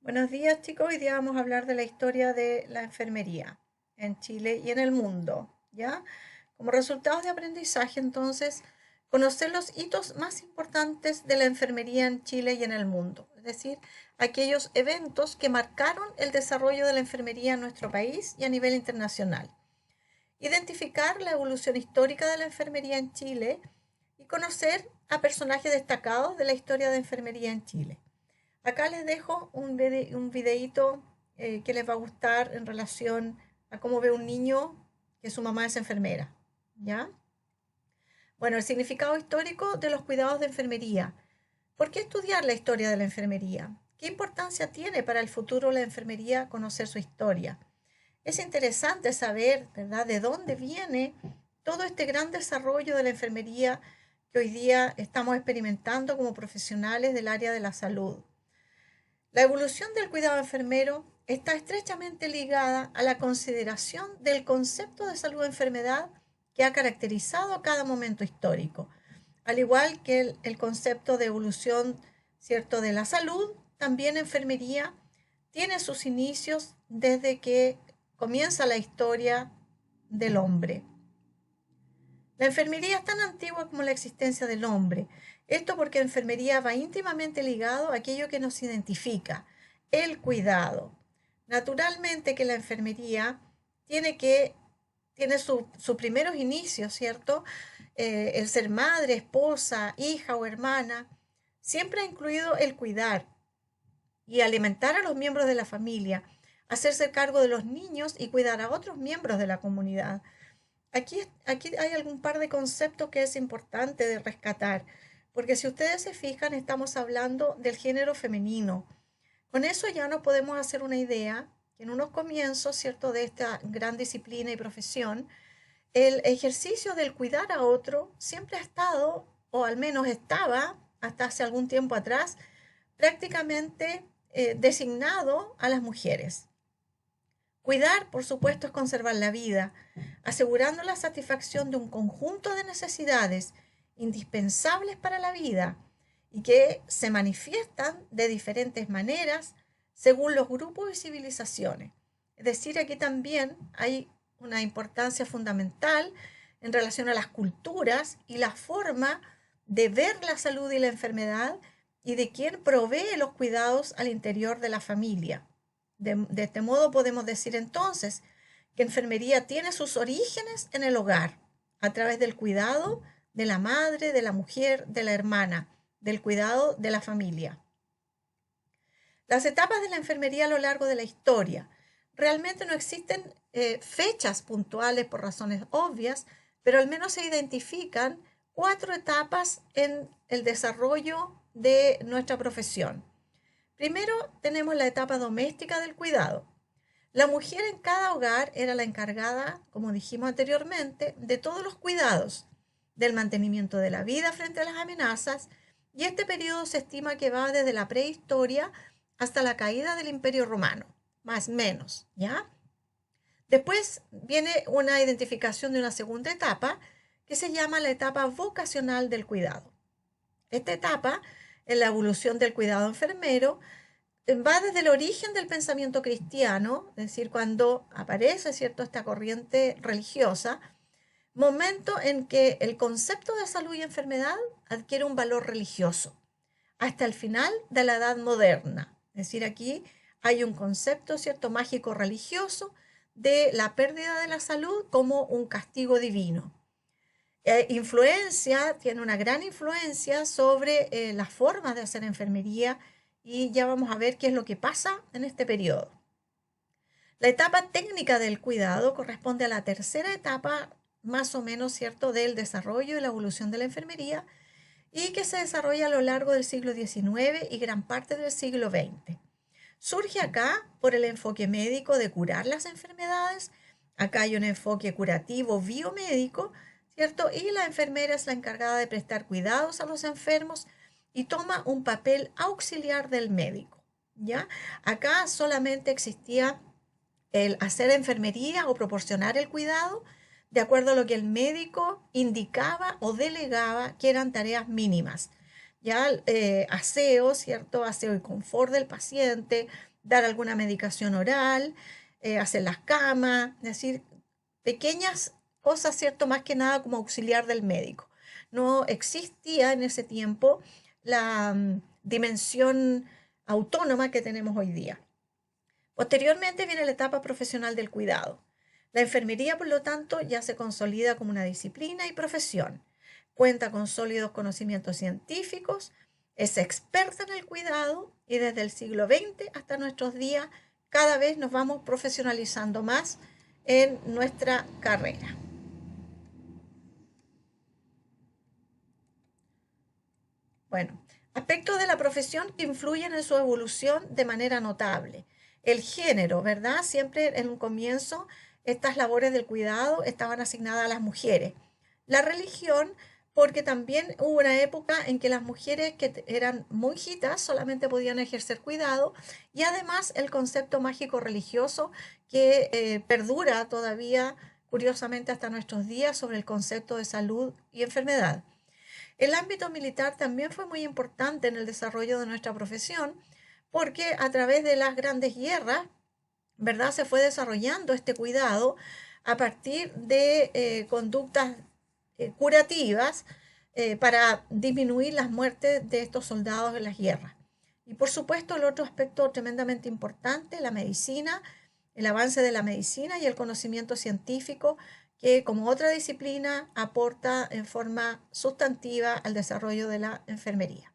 Buenos días, chicos. Hoy día vamos a hablar de la historia de la enfermería en Chile y en el mundo, ¿ya? Como resultados de aprendizaje, entonces, conocer los hitos más importantes de la enfermería en Chile y en el mundo, es decir, aquellos eventos que marcaron el desarrollo de la enfermería en nuestro país y a nivel internacional. Identificar la evolución histórica de la enfermería en Chile y conocer a personajes destacados de la historia de enfermería en Chile. Acá les dejo un videíto que les va a gustar en relación a cómo ve un niño que su mamá es enfermera, ¿ya? Bueno, el significado histórico de los cuidados de enfermería. ¿Por qué estudiar la historia de la enfermería? ¿Qué importancia tiene para el futuro la enfermería conocer su historia? Es interesante saber, ¿verdad?, de dónde viene todo este gran desarrollo de la enfermería que hoy día estamos experimentando como profesionales del área de la salud. La evolución del cuidado enfermero está estrechamente ligada a la consideración del concepto de salud-enfermedad que ha caracterizado cada momento histórico. Al igual que el concepto de evolución, ¿cierto?, de la salud, también enfermería tiene sus inicios desde que comienza la historia del hombre. La enfermería es tan antigua como la existencia del hombre. Esto porque la enfermería va íntimamente ligado a aquello que nos identifica, el cuidado. Naturalmente que la enfermería tiene sus primeros inicios, ¿cierto? El ser madre, esposa, hija o hermana, siempre ha incluido el cuidar y alimentar a los miembros de la familia, hacerse cargo de los niños y cuidar a otros miembros de la comunidad. Aquí hay algún par de conceptos que es importante de rescatar, porque si ustedes se fijan, estamos hablando del género femenino. Con eso ya nos podemos hacer una idea que en unos comienzos, ¿cierto?, de esta gran disciplina y profesión, el ejercicio del cuidar a otro siempre ha estado, o al menos estaba hasta hace algún tiempo atrás, prácticamente designado a las mujeres. Cuidar, por supuesto, es conservar la vida, asegurando la satisfacción de un conjunto de necesidades indispensables para la vida y que se manifiestan de diferentes maneras según los grupos y civilizaciones. Es decir, aquí también hay una importancia fundamental en relación a las culturas y la forma de ver la salud y la enfermedad y de quién provee los cuidados al interior de la familia. De este modo podemos decir entonces que enfermería tiene sus orígenes en el hogar, a través del cuidado de la madre, de la mujer, de la hermana, del cuidado de la familia. Las etapas de la enfermería a lo largo de la historia. Realmente no existen fechas puntuales por razones obvias, pero al menos se identifican 4 etapas en el desarrollo de nuestra profesión. Primero tenemos la etapa doméstica del cuidado. La mujer en cada hogar era la encargada, como dijimos anteriormente, de todos los cuidados, del mantenimiento de la vida frente a las amenazas, y este periodo se estima que va desde la prehistoria hasta la caída del Imperio Romano, más o menos, ¿ya? Después viene una identificación de una segunda etapa que se llama la etapa vocacional del cuidado. Esta etapa, en la evolución del cuidado enfermero, va desde el origen del pensamiento cristiano, es decir, cuando aparece, ¿cierto?, esta corriente religiosa, momento en que el concepto de salud y enfermedad adquiere un valor religioso, hasta el final de la Edad Moderna. Es decir, aquí hay un concepto, ¿cierto?, mágico religioso de la pérdida de la salud como un castigo divino. Tiene una gran influencia sobre las formas de hacer enfermería y ya vamos a ver qué es lo que pasa en este periodo. La etapa técnica del cuidado corresponde a la tercera etapa, más o menos, ¿cierto?, del desarrollo y la evolución de la enfermería y que se desarrolla a lo largo del siglo XIX y gran parte del siglo XX. Surge acá por el enfoque médico de curar las enfermedades. Acá hay un enfoque curativo biomédico, ¿cierto? Y la enfermera es la encargada de prestar cuidados a los enfermos y toma un papel auxiliar del médico, ¿ya? Acá solamente existía el hacer enfermería o proporcionar el cuidado de acuerdo a lo que el médico indicaba o delegaba que eran tareas mínimas. ya aseo, ¿cierto? Aseo y confort del paciente, dar alguna medicación oral, hacer las camas, es decir, pequeñas cosas, ¿cierto? Más que nada como auxiliar del médico. No existía en ese tiempo la dimensión autónoma que tenemos hoy día. Posteriormente viene la etapa profesional del cuidado. La enfermería, por lo tanto, ya se consolida como una disciplina y profesión. Cuenta con sólidos conocimientos científicos, es experta en el cuidado y desde el siglo XX hasta nuestros días cada vez nos vamos profesionalizando más en nuestra carrera. Bueno, aspectos de la profesión que influyen en su evolución de manera notable. El género, ¿verdad? Siempre en un comienzo estas labores del cuidado estaban asignadas a las mujeres. La religión, porque también hubo una época en que las mujeres que eran monjitas solamente podían ejercer cuidado y además el concepto mágico religioso que perdura todavía curiosamente hasta nuestros días sobre el concepto de salud y enfermedad. El ámbito militar también fue muy importante en el desarrollo de nuestra profesión porque a través de las grandes guerras, ¿verdad? Se fue desarrollando este cuidado a partir de conductas curativas para disminuir las muertes de estos soldados en las guerras. Y por supuesto, el otro aspecto tremendamente importante, la medicina, el avance de la medicina y el conocimiento científico que como otra disciplina aporta en forma sustantiva al desarrollo de la enfermería.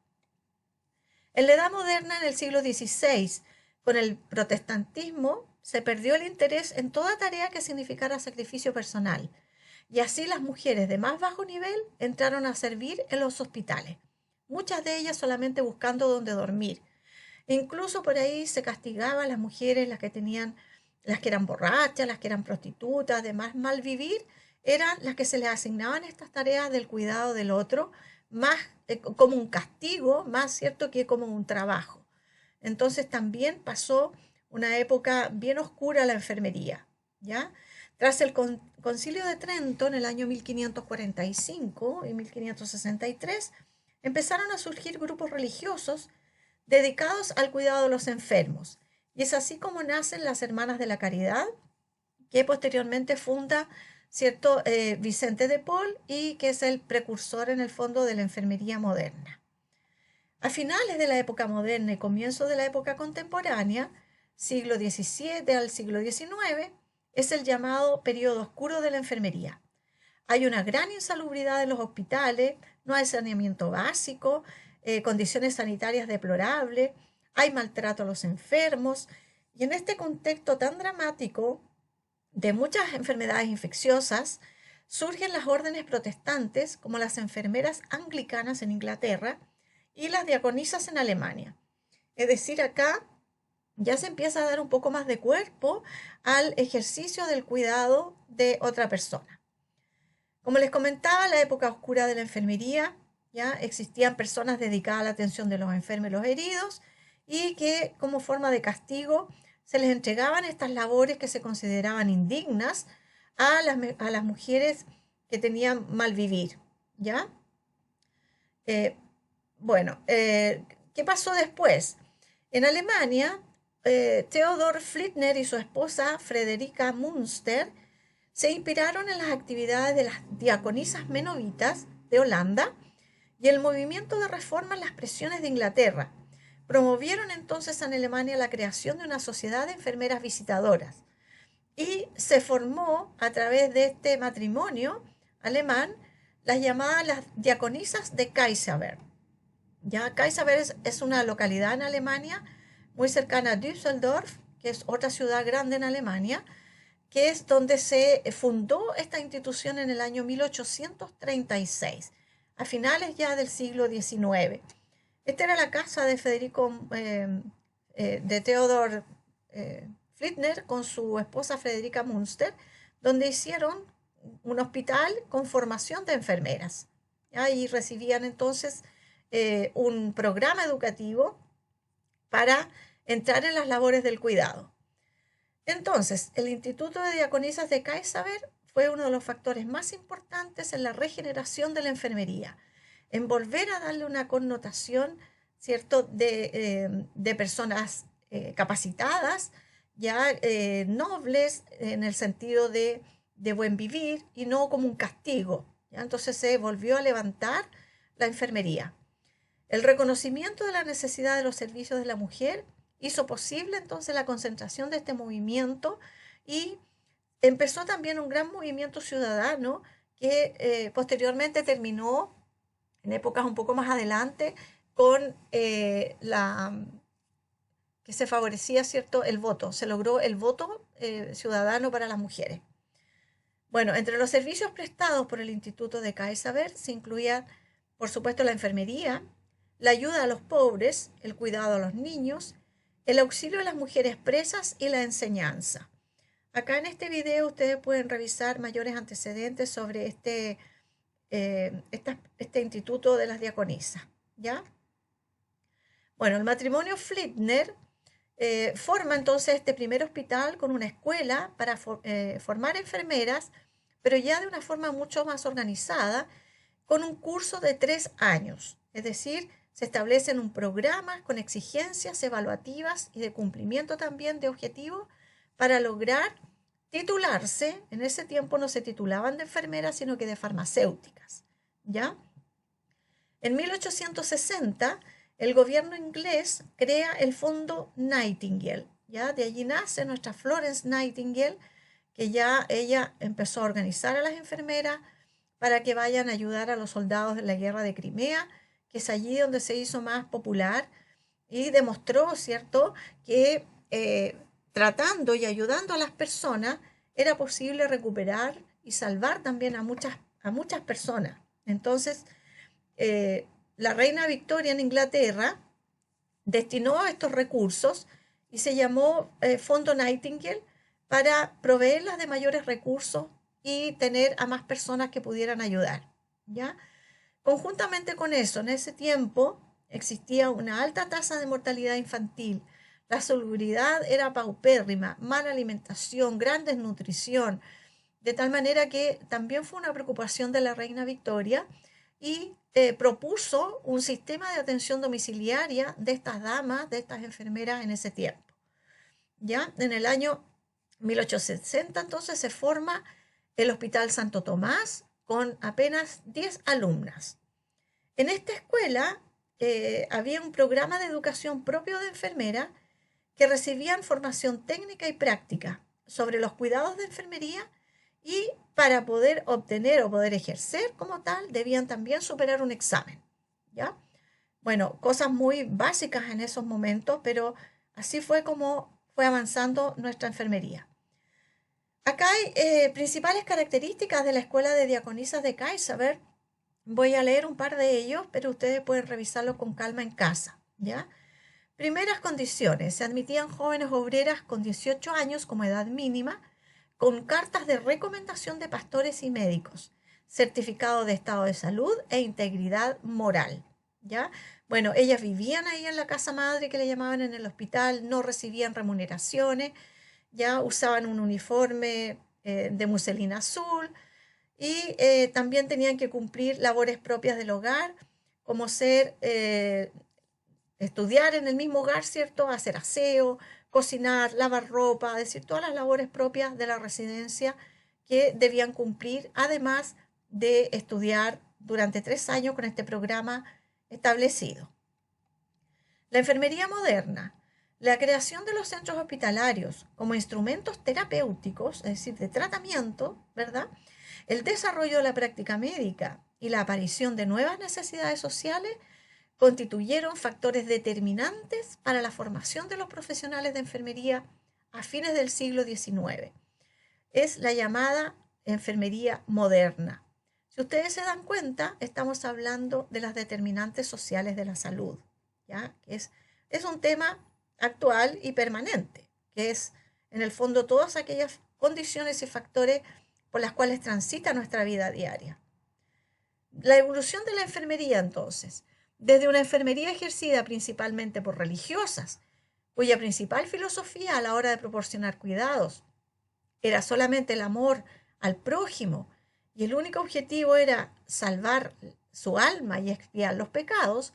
En la Edad Moderna, en el siglo XVI, con el protestantismo, se perdió el interés en toda tarea que significara sacrificio personal, y así las mujeres de más bajo nivel entraron a servir en los hospitales, muchas de ellas solamente buscando dónde dormir. Incluso por ahí se castigaba a las mujeres, las que eran borrachas, las que eran prostitutas, de más mal vivir, eran las que se les asignaban estas tareas del cuidado del otro, más como un castigo, más cierto que como un trabajo. Entonces también pasó una época bien oscura la enfermería, ¿ya? Tras el Concilio de Trento en el año 1545 y 1563, empezaron a surgir grupos religiosos dedicados al cuidado de los enfermos. Y es así como nacen las Hermanas de la Caridad, que posteriormente funda, ¿cierto? Vicente de Paul y que es el precursor en el fondo de la enfermería moderna. A finales de la época moderna y comienzo de la época contemporánea, siglo XVII al siglo XIX, es el llamado periodo oscuro de la enfermería. Hay una gran insalubridad en los hospitales, no hay saneamiento básico, condiciones sanitarias deplorables, hay maltrato a los enfermos, y en este contexto tan dramático de muchas enfermedades infecciosas, surgen las órdenes protestantes como las enfermeras anglicanas en Inglaterra y las diaconisas en Alemania. Es decir, acá ya se empieza a dar un poco más de cuerpo al ejercicio del cuidado de otra persona. Como les comentaba, la época oscura de la enfermería, ya existían personas dedicadas a la atención de los enfermos y los heridos y que como forma de castigo se les entregaban estas labores que se consideraban indignas a las mujeres que tenían mal vivir, ¿ya? Eh, ¿Qué pasó después? En Alemania, Theodor Flittner y su esposa Frederica Münster se inspiraron en las actividades de las diaconisas menovitas de Holanda y el movimiento de reforma en las presiones de Inglaterra. Promovieron entonces en Alemania la creación de una sociedad de enfermeras visitadoras y se formó a través de este matrimonio alemán las llamadas las diaconisas de Kaiserberg. Ya Kaiserberg es una localidad en Alemania muy cercana a Düsseldorf, que es otra ciudad grande en Alemania, que es donde se fundó esta institución en el año 1836, a finales ya del siglo XIX. Esta era la casa de de Theodor Flittner con su esposa Frederica Münster, donde hicieron un hospital con formación de enfermeras. Ahí recibían entonces un programa educativo para entrar en las labores del cuidado. Entonces, el Instituto de Diaconisas de Kaiserberg fue uno de los factores más importantes en la regeneración de la enfermería. en volver a darle una connotación, ¿cierto?, de personas capacitadas, ya nobles en el sentido de buen vivir y no como un castigo. ¿Ya? Entonces se volvió a levantar la enfermería. El reconocimiento de la necesidad de los servicios de la mujer hizo posible entonces la concentración de este movimiento y empezó también un gran movimiento ciudadano que posteriormente terminó en épocas un poco más adelante con que se favorecía, ¿cierto?, el voto. Se logró el voto ciudadano para las mujeres. Bueno, entre los servicios prestados por el Instituto de Kaiserswerth se incluían, por supuesto, la enfermería, la ayuda a los pobres, el cuidado a los niños, el auxilio a las mujeres presas y la enseñanza. Acá en este video ustedes pueden revisar mayores antecedentes sobre este instituto de las diaconisas, ¿ya? Bueno, el matrimonio Flitner forma entonces este primer hospital con una escuela para formar enfermeras, pero ya de una forma mucho más organizada, con un curso de 3 años. Es decir, se establecen un programa con exigencias evaluativas y de cumplimiento también de objetivos para lograr titularse. En ese tiempo no se titulaban de enfermeras, sino que de farmacéuticas, ¿ya? En 1860, el gobierno inglés crea el Fondo Nightingale, ¿ya? De allí nace nuestra Florence Nightingale, que ya ella empezó a organizar a las enfermeras para que vayan a ayudar a los soldados de la guerra de Crimea, que es allí donde se hizo más popular y demostró, ¿cierto?, que tratando y ayudando a las personas era posible recuperar y salvar también a muchas personas. Entonces, la reina Victoria en Inglaterra destinó estos recursos y se llamó Fondo Nightingale para proveerlas de mayores recursos y tener a más personas que pudieran ayudar, ¿ya? Conjuntamente con eso, en ese tiempo existía una alta tasa de mortalidad infantil, la salubridad era paupérrima, mala alimentación, gran desnutrición, de tal manera que también fue una preocupación de la reina Victoria y propuso un sistema de atención domiciliaria de estas damas, de estas enfermeras en ese tiempo. Ya en el año 1860 entonces se forma el Hospital Santo Tomás con apenas 10 alumnas. En esta escuela había un programa de educación propio de enfermeras que recibían formación técnica y práctica sobre los cuidados de enfermería y para poder obtener o poder ejercer como tal debían también superar un examen, ¿ya? Bueno, cosas muy básicas en esos momentos, pero así fue como fue avanzando nuestra enfermería. Acá hay principales características de la Escuela de Diaconisas de Kaiserswerth. Voy a leer un par de ellos, pero ustedes pueden revisarlo con calma en casa, ¿ya? Primeras condiciones. Se admitían jóvenes obreras con 18 años como edad mínima, con cartas de recomendación de pastores y médicos, certificado de estado de salud e integridad moral, ¿ya? Bueno, ellas vivían ahí en la casa madre que le llamaban en el hospital, no recibían remuneraciones, ya usaban un uniforme de muselina azul y también tenían que cumplir labores propias del hogar, como estudiar en el mismo hogar, ¿cierto? Hacer aseo, cocinar, lavar ropa, es decir, todas las labores propias de la residencia que debían cumplir, además de estudiar durante 3 años con este programa establecido. La enfermería moderna, la creación de los centros hospitalarios como instrumentos terapéuticos, es decir, de tratamiento, ¿verdad? El desarrollo de la práctica médica y la aparición de nuevas necesidades sociales constituyeron factores determinantes para la formación de los profesionales de enfermería a fines del siglo XIX. Es la llamada enfermería moderna. Si ustedes se dan cuenta, estamos hablando de las determinantes sociales de la salud, ¿ya? Es un tema actual y permanente, que es en el fondo todas aquellas condiciones y factores por las cuales transita nuestra vida diaria. La evolución de la enfermería, entonces, desde una enfermería ejercida principalmente por religiosas, cuya principal filosofía a la hora de proporcionar cuidados era solamente el amor al prójimo y el único objetivo era salvar su alma y expiar los pecados,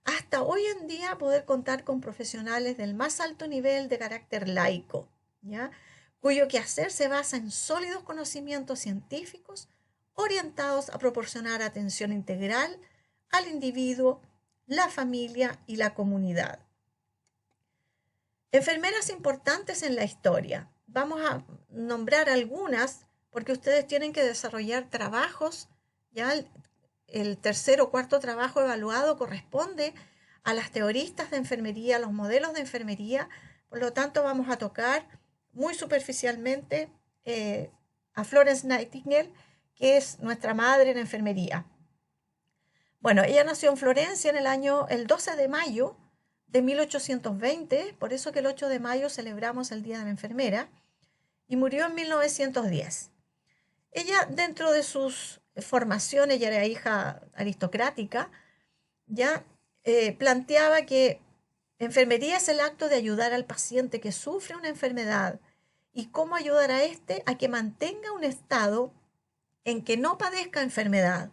hasta hoy en día poder contar con profesionales del más alto nivel de carácter laico, ¿ya? Cuyo quehacer se basa en sólidos conocimientos científicos orientados a proporcionar atención integral al individuo, la familia y la comunidad. Enfermeras importantes en la historia. Vamos a nombrar algunas porque ustedes tienen que desarrollar trabajos. Ya el tercer o cuarto trabajo evaluado corresponde a las teoristas de enfermería, los modelos de enfermería. Por lo tanto, vamos a tocar muy superficialmente a Florence Nightingale, que es nuestra madre en enfermería. Bueno, ella nació en Florencia el 12 de mayo de 1820, por eso que el 8 de mayo celebramos el Día de la Enfermera, y murió en 1910. Ella, dentro de sus formaciones, ya era hija aristocrática, ya planteaba que enfermería es el acto de ayudar al paciente que sufre una enfermedad y cómo ayudar a éste a que mantenga un estado en que no padezca enfermedad.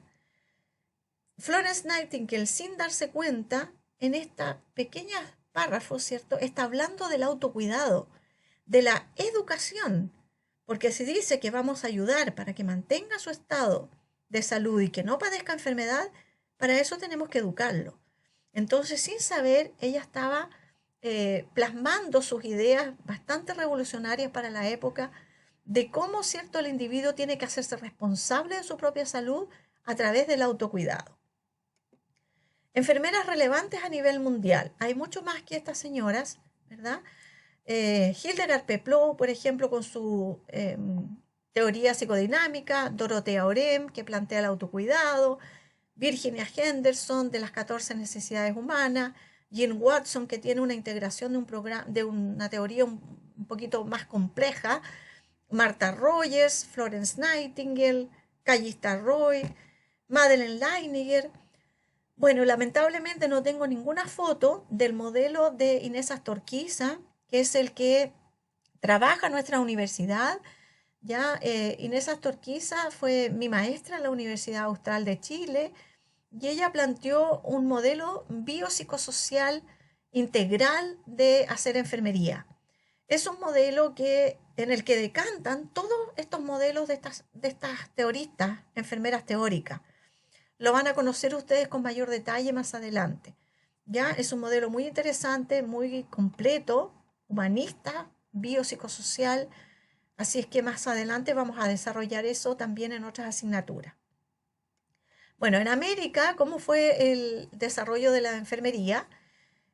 Florence Nightingale, sin darse cuenta, en esta pequeña párrafo, ¿cierto?, está hablando del autocuidado, de la educación, porque se dice que vamos a ayudar para que mantenga su estado de salud y que no padezca enfermedad, para eso tenemos que educarlo. Entonces, sin saber, ella estaba plasmando sus ideas bastante revolucionarias para la época de cómo, cierto, el individuo tiene que hacerse responsable de su propia salud a través del autocuidado. Enfermeras relevantes a nivel mundial. Hay mucho más que estas señoras, ¿verdad? Hildegard Peplau, por ejemplo, con su teoría psicodinámica, Dorothea Orem, que plantea el autocuidado, Virginia Henderson, de las 14 necesidades humanas, Jean Watson, que tiene una integración de una teoría un poquito más compleja, Martha Rogers, Florence Nightingale, Callista Roy, Madeleine Leininger. Bueno, lamentablemente no tengo ninguna foto del modelo de Inés Astorquiza, que es el que trabaja en nuestra universidad. Ya Inés Astorquiza fue mi maestra en la Universidad Austral de Chile y ella planteó un modelo biopsicosocial integral de hacer enfermería. Es un modelo en el que decantan todos estos modelos de estas teoristas, enfermeras teóricas. Lo van a conocer ustedes con mayor detalle más adelante. Ya es un modelo muy interesante, muy completo, humanista, biopsicosocial. Así es que más adelante vamos a desarrollar eso también en otras asignaturas. Bueno, en América, ¿cómo fue el desarrollo de la enfermería?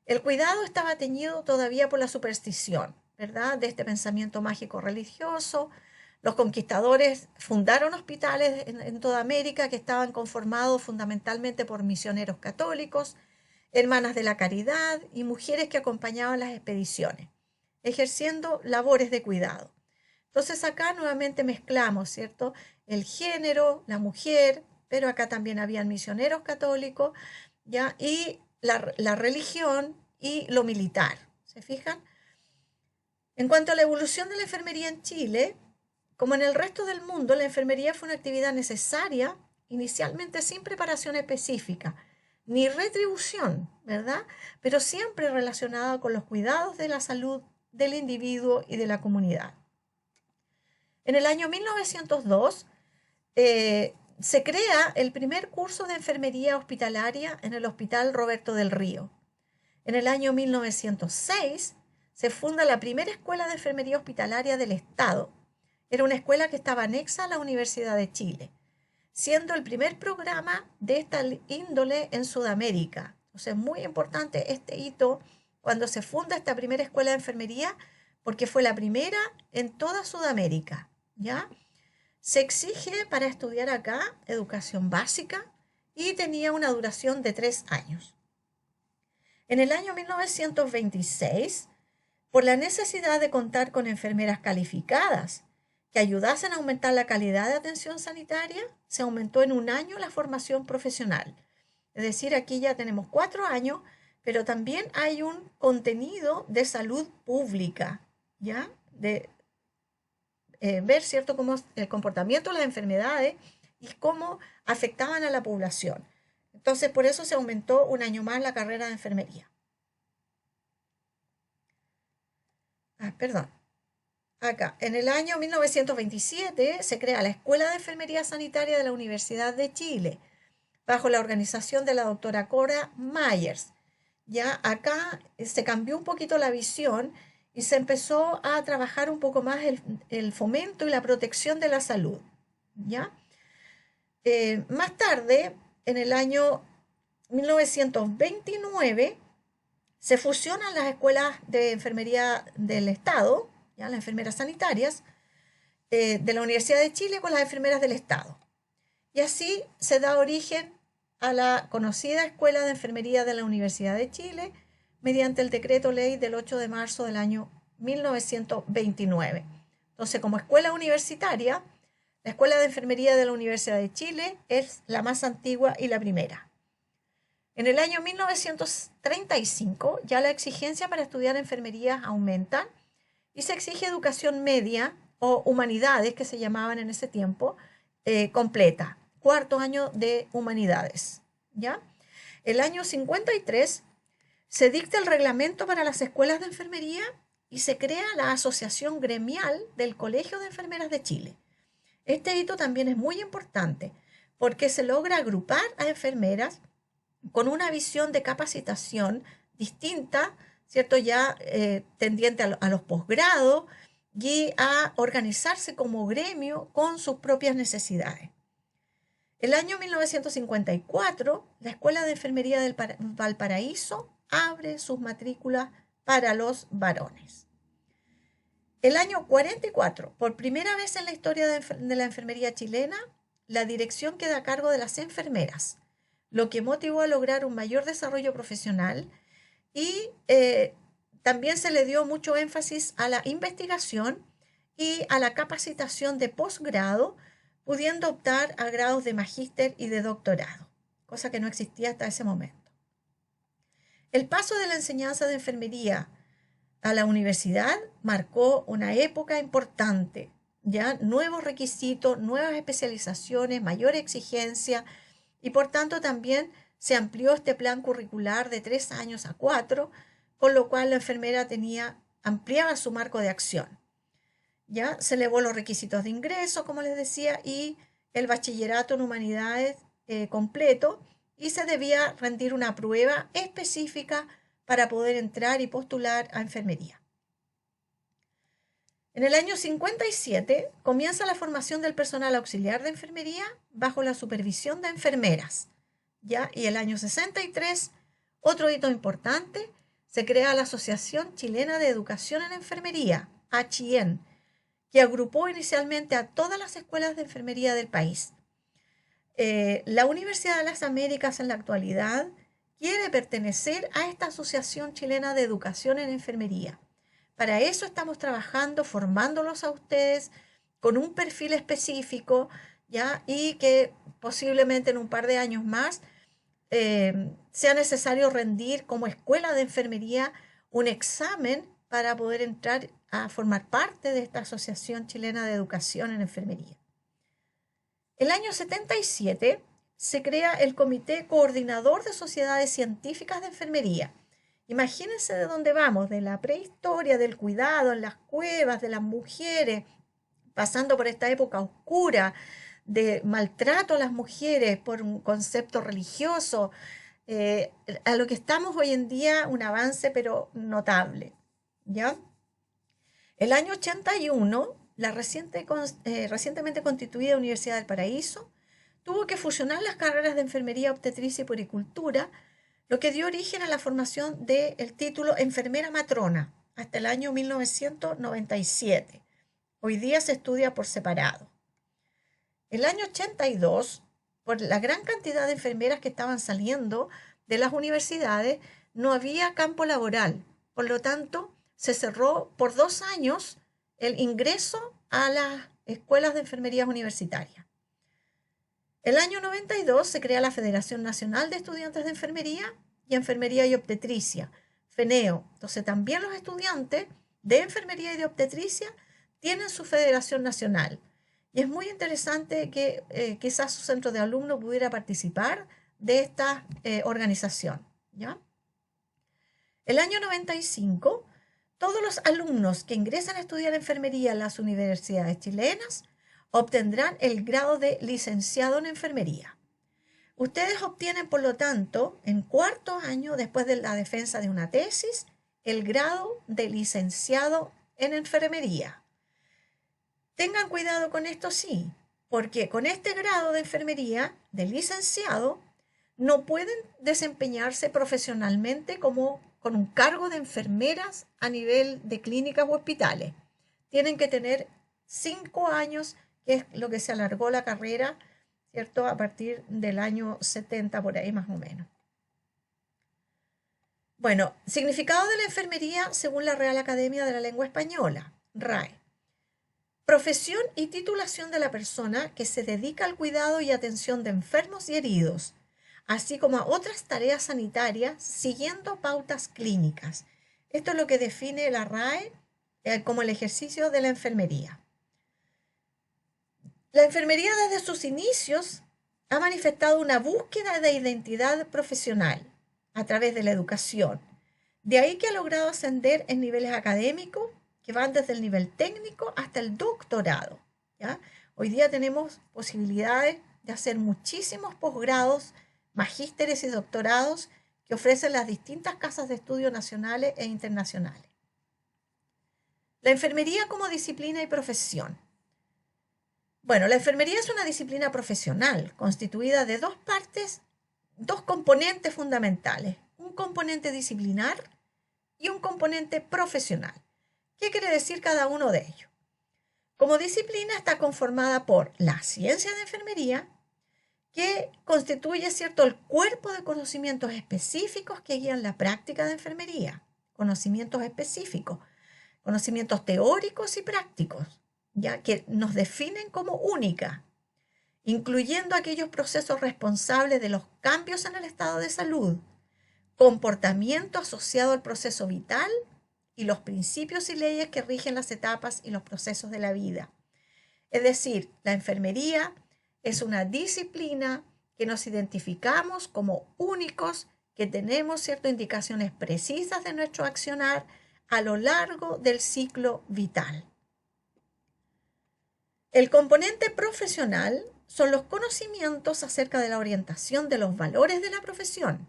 El cuidado estaba teñido todavía por la superstición, ¿verdad? De este pensamiento mágico religioso. Los conquistadores fundaron hospitales en toda América que estaban conformados fundamentalmente por misioneros católicos, hermanas de la caridad y mujeres que acompañaban las expediciones, ejerciendo labores de cuidado. Entonces acá nuevamente mezclamos, ¿cierto? El género, la mujer, pero acá también habían misioneros católicos, ¿ya? Y la religión y lo militar. ¿Se fijan? En cuanto a la evolución de la enfermería en Chile, como en el resto del mundo, la enfermería fue una actividad necesaria, inicialmente sin preparación específica, ni retribución, ¿verdad? Pero siempre relacionada con los cuidados de la salud del individuo y de la comunidad. En el año 1902 se crea el primer curso de enfermería hospitalaria en el Hospital Roberto del Río. En el año 1906 se funda la primera escuela de enfermería hospitalaria del Estado. Era una escuela que estaba anexa a la Universidad de Chile, siendo el primer programa de esta índole en Sudamérica. Entonces es muy importante este hito cuando se funda esta primera escuela de enfermería, porque fue la primera en toda Sudamérica, ¿ya? Se exige para estudiar acá educación básica y tenía una duración de 3 años. En el año 1926, por la necesidad de contar con enfermeras calificadas que ayudasen a aumentar la calidad de atención sanitaria, se aumentó en 1 año la formación profesional. Es decir, aquí ya tenemos 4 años, pero también hay un contenido de salud pública, ¿ya? De ver, ¿cierto?, cómo el comportamiento de las enfermedades y cómo afectaban a la población. Entonces, por eso se aumentó un año más la carrera de enfermería. Perdón. Acá, en el año 1927 se crea la Escuela de Enfermería Sanitaria de la Universidad de Chile, bajo la organización de la doctora Cora Myers. Ya acá se cambió un poquito la visión y se empezó a trabajar un poco más el fomento y la protección de la salud. ¿Ya? Más tarde, en el año 1929, se fusionan las escuelas de enfermería del Estado, ¿ya? Las enfermeras sanitarias, de la Universidad de Chile con las enfermeras del Estado. Y así se da origen a la conocida Escuela de Enfermería de la Universidad de Chile mediante el decreto ley del 8 de marzo del año 1929. Entonces, como escuela universitaria, la Escuela de Enfermería de la Universidad de Chile es la más antigua y la primera. En el año 1935 ya la exigencia para estudiar enfermería aumenta y se exige educación media o humanidades, que se llamaban en ese tiempo, completa, cuarto año de humanidades. ¿Ya? El año 53 se dicta el reglamento para las escuelas de enfermería y se crea la Asociación Gremial del Colegio de Enfermeras de Chile. Este hito también es muy importante porque se logra agrupar a enfermeras con una visión de capacitación distinta, ¿cierto? Ya tendiente a los posgrados y a organizarse como gremio con sus propias necesidades. El año 1954, la Escuela de Enfermería del Valparaíso abre sus matrículas para los varones. El año 44, por primera vez en la historia de la enfermería chilena, la dirección queda a cargo de las enfermeras, lo que motivó a lograr un mayor desarrollo profesional y también se le dio mucho énfasis a la investigación y a la capacitación de posgrado, pudiendo optar a grados de magíster y de doctorado, cosa que no existía hasta ese momento. El paso de la enseñanza de enfermería a la universidad marcó una época importante, ya nuevos requisitos, nuevas especializaciones, mayor exigencia y por tanto también se amplió este plan curricular de 3 años a 4, con lo cual la enfermera ampliaba su marco de acción. Ya se elevó los requisitos de ingreso, como les decía, y el bachillerato en humanidades completo, y se debía rendir una prueba específica para poder entrar y postular a enfermería. En el año 57 comienza la formación del personal auxiliar de enfermería bajo la supervisión de enfermeras. ¿Ya? Y el año 63, otro hito importante, se crea la Asociación Chilena de Educación en Enfermería, ACHIEN, que agrupó inicialmente a todas las escuelas de enfermería del país. La Universidad de las Américas en la actualidad quiere pertenecer a esta Asociación Chilena de Educación en Enfermería. Para eso estamos trabajando, formándolos a ustedes con un perfil específico, ¿ya? Y que posiblemente en un par de años más sea necesario rendir como escuela de enfermería un examen para poder entrar a formar parte de esta Asociación Chilena de Educación en Enfermería. El año 77 se crea el Comité Coordinador de Sociedades Científicas de Enfermería. Imagínense de dónde vamos, de la prehistoria, del cuidado en las cuevas, de las mujeres, pasando por esta época oscura de maltrato a las mujeres por un concepto religioso, a lo que estamos hoy en día, un avance pero notable. ¿Ya? El año 81, la recientemente constituida Universidad del Paraíso tuvo que fusionar las carreras de enfermería, obstetricia y puericultura, lo que dio origen a la formación del título enfermera matrona hasta el año 1997. Hoy día se estudia por separado. El año 82, por la gran cantidad de enfermeras que estaban saliendo de las universidades, no había campo laboral. Por lo tanto, se cerró por 2 años el ingreso a las escuelas de enfermería universitarias. El año 92 se crea la Federación Nacional de Estudiantes de Enfermería y Obstetricia, FENEO. Entonces también los estudiantes de enfermería y de obstetricia tienen su federación nacional. Y es muy interesante que quizás su centro de alumnos pudiera participar de esta organización, ¿ya? El año 95, todos los alumnos que ingresan a estudiar enfermería en las universidades chilenas obtendrán el grado de licenciado en enfermería. Ustedes obtienen, por lo tanto, en cuarto año, después de la defensa de una tesis, el grado de licenciado en enfermería. Tengan cuidado con esto, sí, porque con este grado de enfermería, de licenciado, no pueden desempeñarse profesionalmente como con un cargo de enfermeras a nivel de clínicas u hospitales. Tienen que tener 5 años, que es lo que se alargó la carrera, ¿cierto? A partir del año 70, por ahí más o menos. Bueno, significado de la enfermería según la Real Academia de la Lengua Española, RAE. Profesión y titulación de la persona que se dedica al cuidado y atención de enfermos y heridos, así como a otras tareas sanitarias siguiendo pautas clínicas. Esto es lo que define la RAE como el ejercicio de la enfermería. La enfermería desde sus inicios ha manifestado una búsqueda de identidad profesional a través de la educación. De ahí que ha logrado ascender en niveles académicos que van desde el nivel técnico hasta el doctorado, ¿ya? Hoy día tenemos posibilidades de hacer muchísimos posgrados, magísteres y doctorados que ofrecen las distintas casas de estudio nacionales e internacionales. La enfermería como disciplina y profesión. Bueno, la enfermería es una disciplina profesional constituida de dos partes, dos componentes fundamentales, un componente disciplinar y un componente profesional. ¿Qué quiere decir cada uno de ellos? Como disciplina está conformada por la ciencia de enfermería, que constituye, ¿cierto?, el cuerpo de conocimientos específicos que guían la práctica de enfermería, conocimientos específicos, conocimientos teóricos y prácticos, ya que nos definen como única, incluyendo aquellos procesos responsables de los cambios en el estado de salud, comportamiento asociado al proceso vital y los principios y leyes que rigen las etapas y los procesos de la vida. Es decir, la enfermería es una disciplina que nos identificamos como únicos, que tenemos ciertas indicaciones precisas de nuestro accionar a lo largo del ciclo vital. El componente profesional son los conocimientos acerca de la orientación de los valores de la profesión,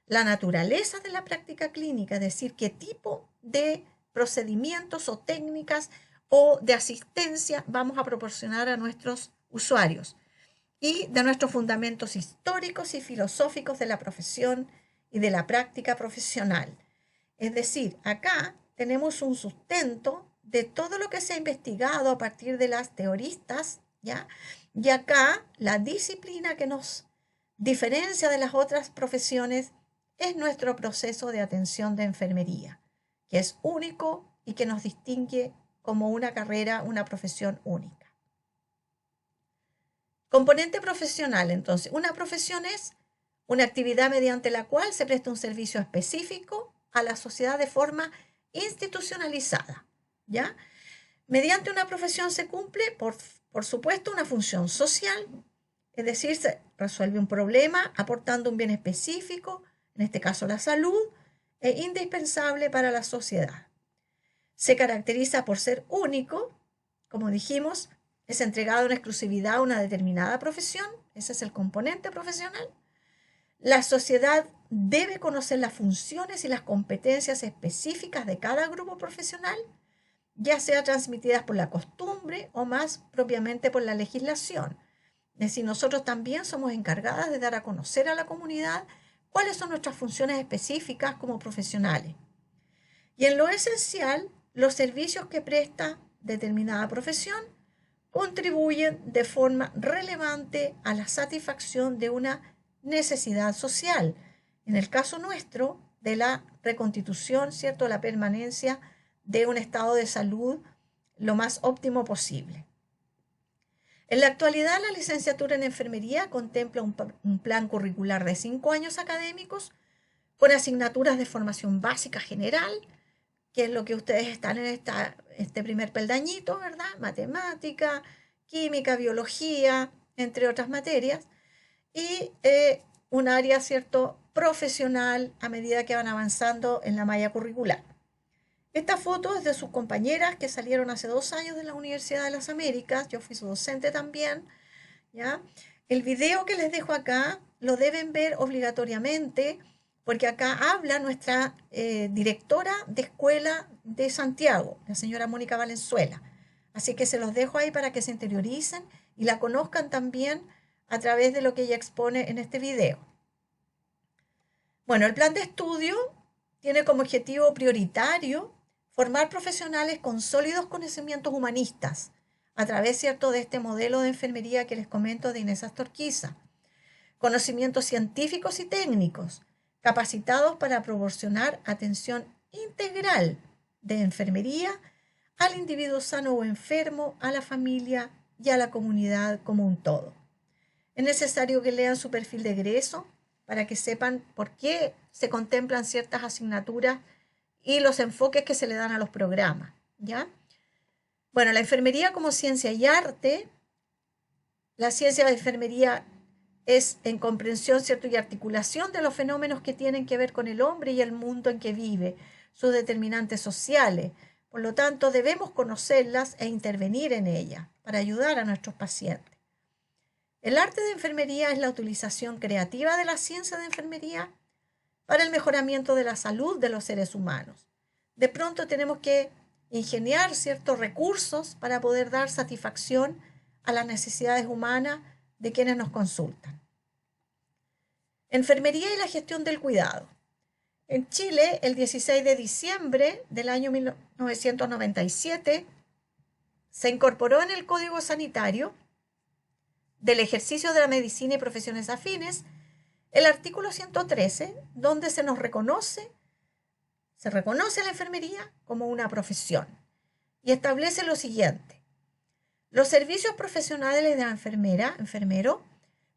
la naturaleza de la práctica clínica, es decir, qué tipo de procedimientos o técnicas o de asistencia vamos a proporcionar a nuestros usuarios, y de nuestros fundamentos históricos y filosóficos de la profesión y de la práctica profesional. Es decir, acá tenemos un sustento de todo lo que se ha investigado a partir de las teoristas, ¿ya? Y acá la disciplina que nos diferencia de las otras profesiones es nuestro proceso de atención de enfermería, que es único y que nos distingue como una carrera, una profesión única. Componente profesional, entonces, una profesión es una actividad mediante la cual se presta un servicio específico a la sociedad de forma institucionalizada, ¿ya? Mediante una profesión se cumple, por supuesto, una función social, es decir, se resuelve un problema aportando un bien específico, en este caso la salud, e indispensable para la sociedad. Se caracteriza por ser único, como dijimos, es entregado en exclusividad a una determinada profesión, ese es el componente profesional. La sociedad debe conocer las funciones y las competencias específicas de cada grupo profesional, ya sea transmitidas por la costumbre o más propiamente por la legislación. Es decir, nosotros también somos encargadas de dar a conocer a la comunidad cuáles son nuestras funciones específicas como profesionales. Y en lo esencial, los servicios que presta determinada profesión contribuyen de forma relevante a la satisfacción de una necesidad social. En el caso nuestro, de la reconstitución, ¿cierto?, la permanencia de un estado de salud lo más óptimo posible. En la actualidad, la licenciatura en enfermería contempla un plan curricular de 5 años académicos con asignaturas de formación básica general, que es lo que ustedes están en este primer peldañito, ¿verdad? Matemática, química, biología, entre otras materias. Y un área, ¿cierto?, profesional a medida que van avanzando en la malla curricular. Esta foto es de sus compañeras que salieron hace 2 años de la Universidad de las Américas. Yo fui su docente también, ¿ya? El video que les dejo acá lo deben ver obligatoriamente porque acá habla nuestra directora de escuela de Santiago, la señora Mónica Valenzuela. Así que se los dejo ahí para que se interioricen y la conozcan también a través de lo que ella expone en este video. Bueno, el plan de estudio tiene como objetivo prioritario formar profesionales con sólidos conocimientos humanistas a través, ¿cierto?, de este modelo de enfermería que les comento de Inés Astorquiza. Conocimientos científicos y técnicos capacitados para proporcionar atención integral de enfermería al individuo sano o enfermo, a la familia y a la comunidad como un todo. Es necesario que lean su perfil de egreso para que sepan por qué se contemplan ciertas asignaturas y los enfoques que se le dan a los programas, ¿ya? Bueno, la enfermería como ciencia y arte, la ciencia de enfermería es en comprensión, ¿cierto?, y articulación de los fenómenos que tienen que ver con el hombre y el mundo en que vive, sus determinantes sociales. Por lo tanto, debemos conocerlas e intervenir en ellas para ayudar a nuestros pacientes. El arte de enfermería es la utilización creativa de la ciencia de enfermería para el mejoramiento de la salud de los seres humanos. De pronto tenemos que ingeniar ciertos recursos para poder dar satisfacción a las necesidades humanas de quienes nos consultan. Enfermería y la gestión del cuidado. En Chile, el 16 de diciembre del año 1997, se incorporó en el Código Sanitario del ejercicio de la medicina y profesiones afines el artículo 113, donde se reconoce a la enfermería como una profesión y establece lo siguiente. Los servicios profesionales de la enfermero,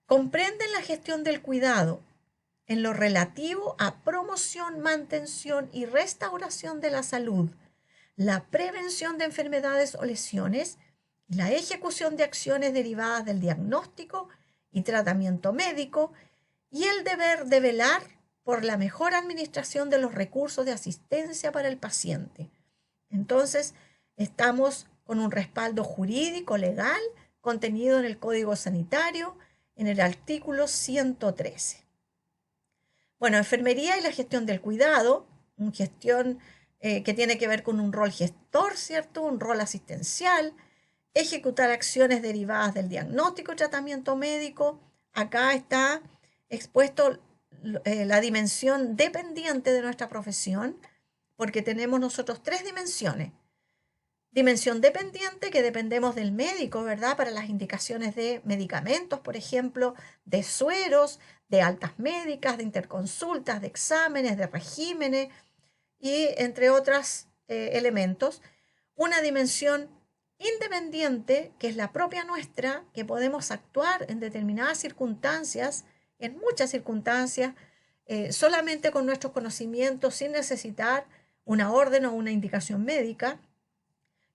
comprenden la gestión del cuidado en lo relativo a promoción, mantención y restauración de la salud, la prevención de enfermedades o lesiones, la ejecución de acciones derivadas del diagnóstico y tratamiento médico y el deber de velar por la mejor administración de los recursos de asistencia para el paciente. Entonces, estamos con un respaldo jurídico legal contenido en el Código Sanitario en el artículo 113. Bueno, enfermería y la gestión del cuidado, una gestión que tiene que ver con un rol gestor, ¿cierto? Un rol asistencial, ejecutar acciones derivadas del diagnóstico y tratamiento médico. Acá está expuesto la dimensión dependiente de nuestra profesión, porque tenemos nosotros 3 dimensiones. Dimensión dependiente, que dependemos del médico, ¿verdad? Para las indicaciones de medicamentos, por ejemplo, de sueros, de altas médicas, de interconsultas, de exámenes, de regímenes y entre otros elementos. Una dimensión independiente, que es la propia nuestra, que podemos actuar en determinadas circunstancias, en muchas circunstancias, solamente con nuestros conocimientos, sin necesitar una orden o una indicación médica.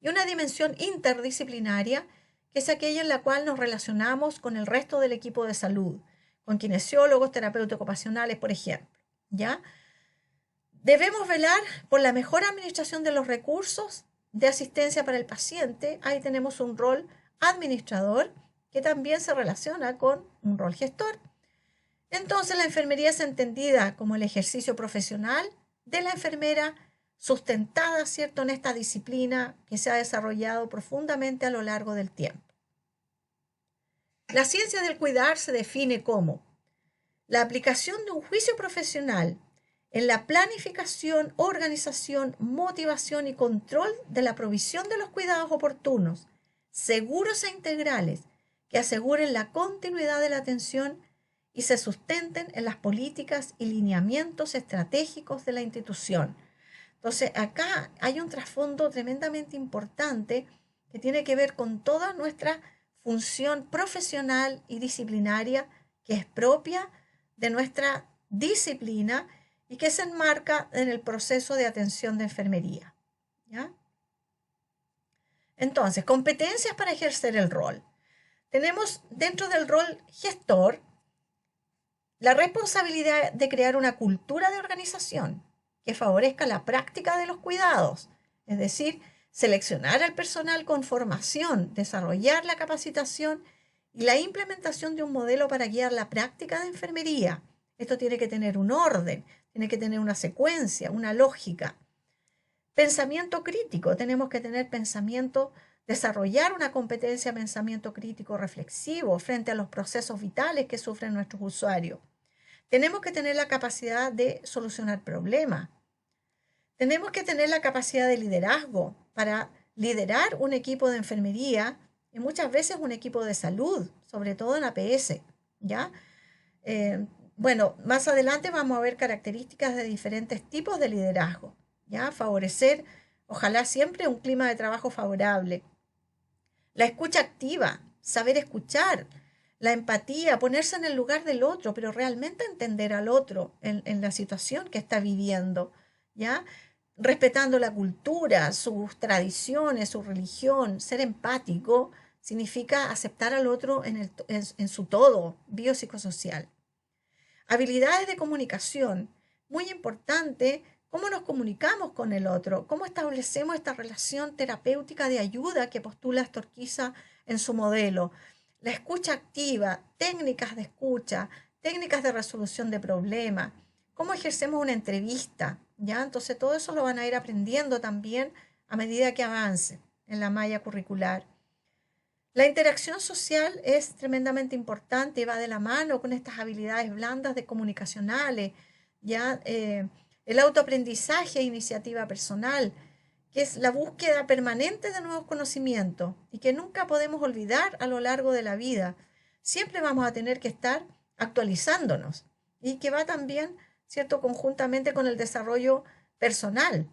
Y una dimensión interdisciplinaria, que es aquella en la cual nos relacionamos con el resto del equipo de salud, con kinesiólogos, terapeutas ocupacionales, por ejemplo, ¿ya? Debemos velar por la mejor administración de los recursos de asistencia para el paciente. Ahí tenemos un rol administrador que también se relaciona con un rol gestor. Entonces, la enfermería es entendida como el ejercicio profesional de la enfermera sustentada, ¿cierto?, en esta disciplina que se ha desarrollado profundamente a lo largo del tiempo. La ciencia del cuidar se define como la aplicación de un juicio profesional en la planificación, organización, motivación y control de la provisión de los cuidados oportunos, seguros e integrales, que aseguren la continuidad de la atención y se sustenten en las políticas y lineamientos estratégicos de la institución. Entonces, acá hay un trasfondo tremendamente importante que tiene que ver con toda nuestra función profesional y disciplinaria que es propia de nuestra disciplina y que se enmarca en el proceso de atención de enfermería, ¿ya? Entonces, competencias para ejercer el rol. Tenemos dentro del rol gestor La responsabilidad de crear una cultura de organización que favorezca la práctica de los cuidados, es decir, seleccionar al personal con formación, desarrollar la capacitación y la implementación de un modelo para guiar la práctica de enfermería. Esto tiene que tener un orden, tiene que tener una secuencia, una lógica. Pensamiento crítico, tenemos que tener pensamiento, desarrollar una competencia de pensamiento crítico reflexivo frente a los procesos vitales que sufren nuestros usuarios. Tenemos que tener la capacidad de solucionar problemas. Tenemos que tener la capacidad de liderazgo para liderar un equipo de enfermería y muchas veces un equipo de salud, sobre todo en APS, ¿ya? Eh, bueno, más adelante vamos a ver características de diferentes tipos de liderazgo, ¿ya? Favorecer, ojalá siempre un clima de trabajo favorable. La escucha activa, saber escuchar, la empatía, ponerse en el lugar del otro, pero realmente entender al otro en la situación que está viviendo, ¿ya? Respetando la cultura, sus tradiciones, su religión, ser empático significa aceptar al otro en su todo biopsicosocial. Habilidades de comunicación, muy importante, cómo nos comunicamos con el otro, cómo establecemos esta relación terapéutica de ayuda que postula Storquiza en su modelo. La escucha activa, técnicas de escucha, técnicas de resolución de problemas, cómo ejercemos una entrevista, ¿ya? Entonces todo eso lo van a ir aprendiendo también a medida que avance en la malla curricular. La interacción social es tremendamente importante y va de la mano con estas habilidades blandas de comunicacionales, ya el autoaprendizaje e iniciativa personal, que es la búsqueda permanente de nuevos conocimientos y que nunca podemos olvidar a lo largo de la vida. Siempre vamos a tener que estar actualizándonos y que va también, ¿cierto?, conjuntamente con el desarrollo personal,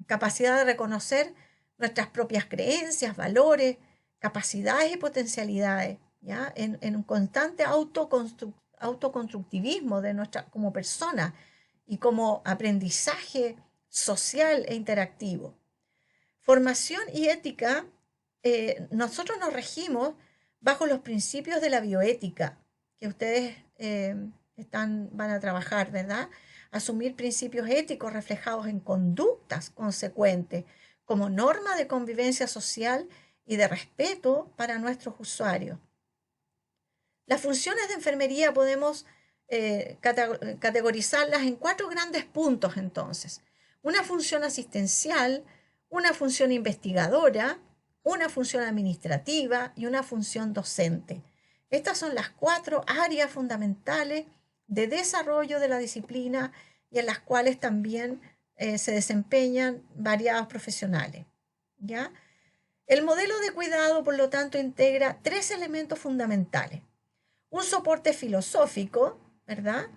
capacidad de reconocer nuestras propias creencias, valores, capacidades y potencialidades, ¿ya? En un constante autoconstructivismo de nuestra, como persona y como aprendizaje social e interactivo. Formación y ética, nosotros nos regimos bajo los principios de la bioética, que ustedes van a trabajar, ¿verdad? Asumir principios éticos reflejados en conductas consecuentes, como norma de convivencia social y de respeto para nuestros usuarios. Las funciones de enfermería podemos categorizarlas en 4 grandes puntos entonces. Una función asistencial, una función investigadora, una función administrativa y una función docente. Estas son las 4 áreas fundamentales de desarrollo de la disciplina y en las cuales también se desempeñan variados profesionales, ¿ya? El modelo de cuidado, por lo tanto, integra 3 elementos fundamentales. Un soporte filosófico, ¿verdad?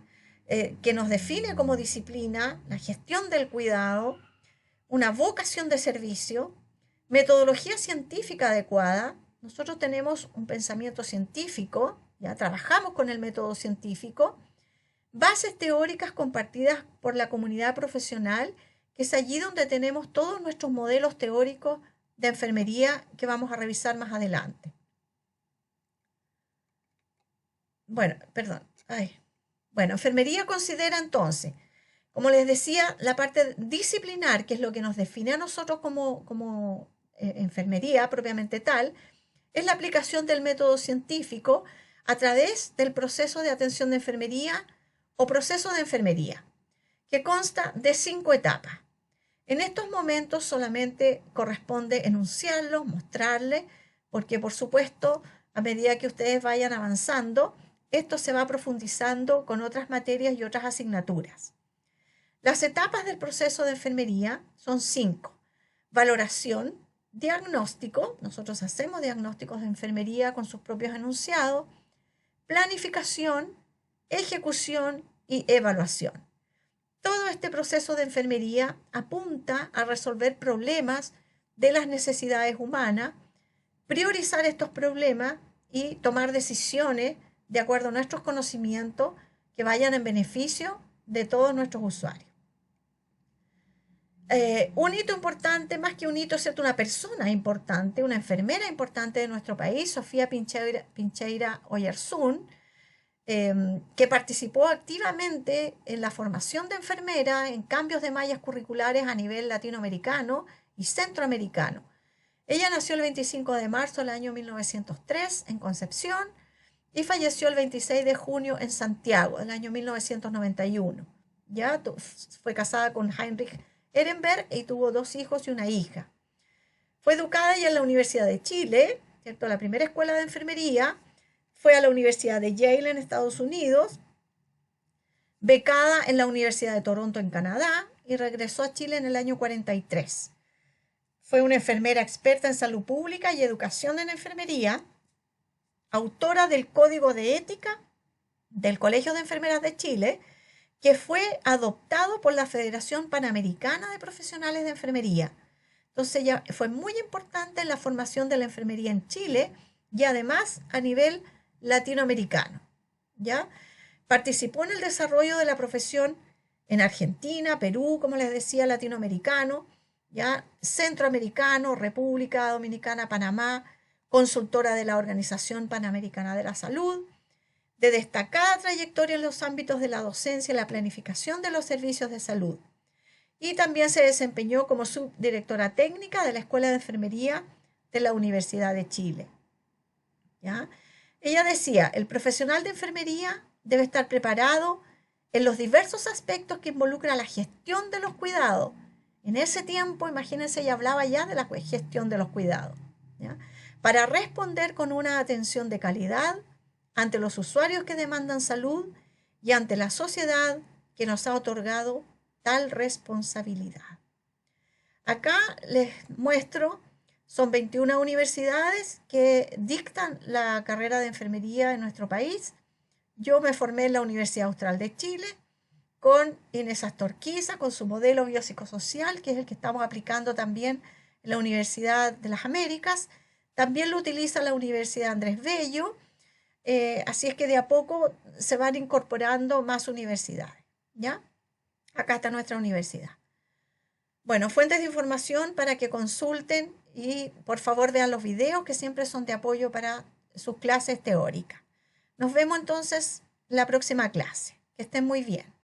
Que nos define como disciplina, la gestión del cuidado, una vocación de servicio, metodología científica adecuada. Nosotros tenemos un pensamiento científico, ya trabajamos con el método científico, bases teóricas compartidas por la comunidad profesional, que es allí donde tenemos todos nuestros modelos teóricos de enfermería que vamos a revisar más adelante. Bueno, perdón. Bueno, enfermería considera entonces, como les decía, la parte disciplinar, que es lo que nos define a nosotros como enfermería propiamente tal, es la aplicación del método científico a través del proceso de atención de enfermería o proceso de enfermería, que consta de 5 etapas. En estos momentos solamente corresponde enunciarlos, mostrarles, porque por supuesto, a medida que ustedes vayan avanzando, esto se va profundizando con otras materias y otras asignaturas. Las etapas del proceso de enfermería son 5. Valoración, diagnóstico, nosotros hacemos diagnósticos de enfermería con sus propios enunciados, planificación, ejecución y evaluación. Todo este proceso de enfermería apunta a resolver problemas de las necesidades humanas, priorizar estos problemas y tomar decisiones de acuerdo a nuestros conocimientos que vayan en beneficio de todos nuestros usuarios. Un hito importante, más que un hito, es cierto, una persona importante, una enfermera importante de nuestro país, Sofía Pincheira Oyarzún, que participó activamente en la formación de enfermeras, en cambios de mallas curriculares a nivel latinoamericano y centroamericano. Ella nació el 25 de marzo del año 1903 en Concepción y falleció el 26 de junio en Santiago del año 1991. Ya fue casada con Heinrich Ehrenberg y tuvo 2 hijos y una hija. Fue educada ya en la Universidad de Chile, ¿cierto? La primera escuela de enfermería. Fue a la Universidad de Yale en Estados Unidos, becada en la Universidad de Toronto en Canadá y regresó a Chile en el año 43. Fue una enfermera experta en salud pública y educación en enfermería, autora del Código de Ética del Colegio de Enfermeras de Chile, que fue adoptado por la Federación Panamericana de Profesionales de Enfermería. Entonces ella fue muy importante en la formación de la enfermería en Chile y además a nivel latinoamericano, ¿ya? Participó en el desarrollo de la profesión en Argentina, Perú, como les decía, latinoamericano, ¿ya? Centroamericano, República Dominicana, Panamá, consultora de la Organización Panamericana de la Salud, de destacada trayectoria en los ámbitos de la docencia y la planificación de los servicios de salud. Y también se desempeñó como subdirectora técnica de la Escuela de Enfermería de la Universidad de Chile, ¿ya? Ella decía, el profesional de enfermería debe estar preparado en los diversos aspectos que involucran la gestión de los cuidados. En ese tiempo, imagínense, ella hablaba ya de la gestión de los cuidados, ¿ya? Para responder con una atención de calidad ante los usuarios que demandan salud y ante la sociedad que nos ha otorgado tal responsabilidad. Acá les muestro, son 21 universidades que dictan la carrera de enfermería en nuestro país. Yo me formé en la Universidad Austral de Chile con Inés Astorquiza, con su modelo biopsicosocial, que es el que estamos aplicando también en la Universidad de las Américas. También lo utiliza la Universidad Andrés Bello. Así es que de a poco se van incorporando más universidades, ¿ya? Acá está nuestra universidad. Bueno, fuentes de información para que consulten y por favor vean los videos que siempre son de apoyo para sus clases teóricas. Nos vemos entonces la próxima clase. Que estén muy bien.